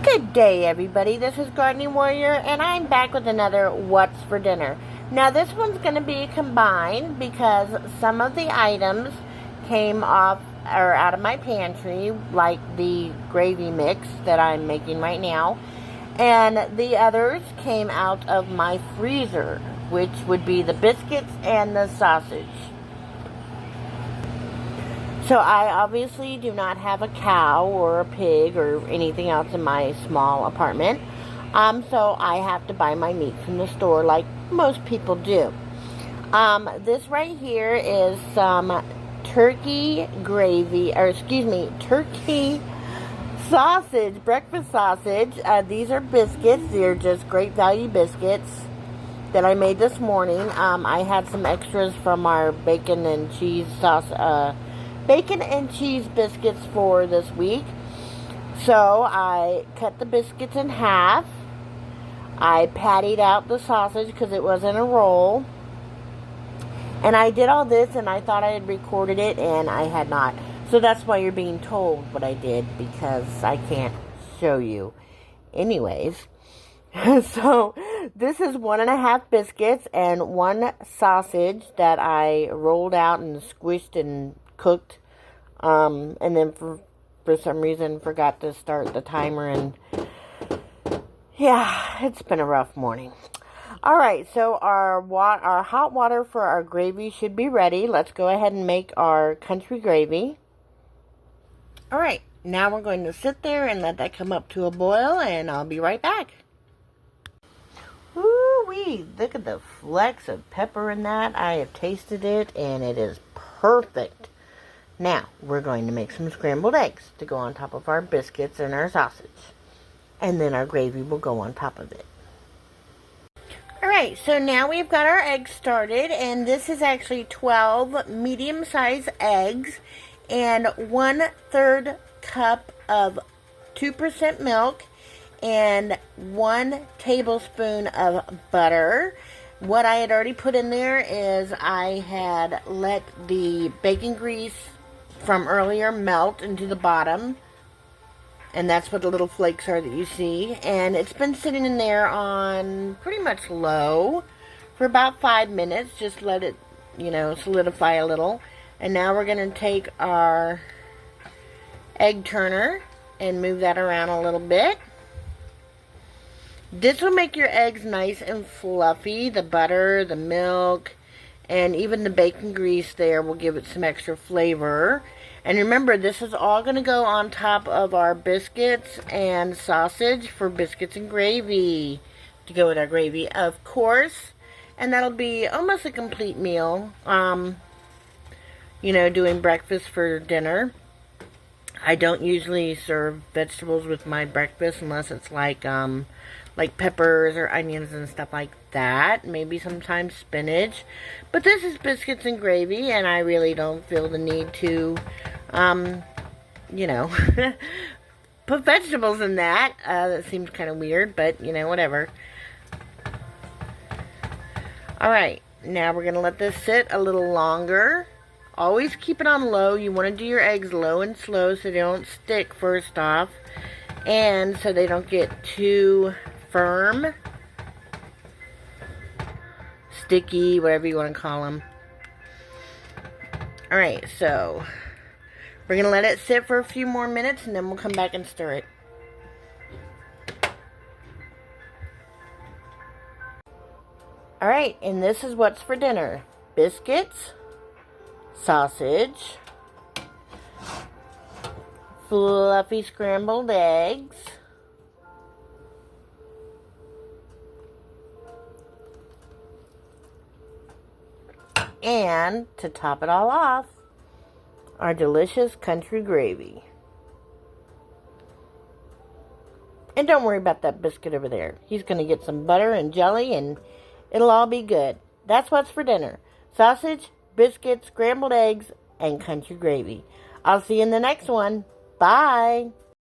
Good day, everybody. This is Gardening Warrior, and I'm back with another What's for Dinner. Now, this one's going to be combined because some of the items came off or out of my pantry, like the gravy mix that I'm making right now, and the others came out of my freezer, which would be the biscuits and the sausage. So I obviously do not have a cow or a pig or anything else in my small apartment. So I have to buy my meat from the store like most people do. This right here is some turkey gravy, turkey sausage, breakfast sausage. These are biscuits. They're just great value biscuits that I made this morning. I had some extras from our bacon and cheese biscuits for this week. So I cut the biscuits in half. I patted out the sausage because it was in a roll. And I did all this, and I thought I had recorded it, and I had not. So that's why you're being told what I did, because I can't show you. Anyways, so this is 1.5 biscuits and 1 sausage that I rolled out and squished and cooked, and then for some reason forgot to start the timer, and yeah, it's been a rough morning. Alright, so our hot water for our gravy should be ready. Let's go ahead and make our country gravy. Alright, now we're going to sit there and let that come up to a boil, and I'll be right back. Woo-wee, look at the flecks of pepper in that. I have tasted it, and it is perfect. Now, we're going to make some scrambled eggs to go on top of our biscuits and our sausage. And then our gravy will go on top of it. Alright, so now we've got our eggs started, and this is actually 12 medium-sized eggs and 1/3 cup of 2% milk and 1 tablespoon of butter. What I had already put in there is I had let the bacon grease from earlier melt into the bottom, and that's what the little flakes are that you see, and it's been sitting in there on pretty much low for about 5 minutes. Just let it, solidify a little. And now we're going to take our egg turner and move that around a little bit. This will make your eggs nice and fluffy. The butter, the milk, and even the bacon grease there will give it some extra flavor. And remember, this is all going to go on top of our biscuits and sausage for biscuits and gravy. To go with our gravy, of course. And that'll be almost a complete meal. Doing breakfast for dinner. I don't usually serve vegetables with my breakfast unless it's like peppers or onions and stuff like that. Maybe sometimes spinach. But this is biscuits and gravy, and I really don't feel the need to, put vegetables in that. That seems kind of weird, but, whatever. Alright, now we're going to let this sit a little longer. Always keep it on low. You want to do your eggs low and slow so they don't stick first off, and so they don't get too firm, sticky, whatever you want to call them. Alright, so we're going to let it sit for a few more minutes, and then we'll come back and stir it. Alright, and this is what's for dinner. Biscuits, sausage, fluffy scrambled eggs, and to top it all off, our delicious country gravy. And don't worry about that biscuit over there. He's going to get some butter and jelly, and it'll all be good. That's what's for dinner. Sausage, biscuits, scrambled eggs, and country gravy. I'll see you in the next one. Bye.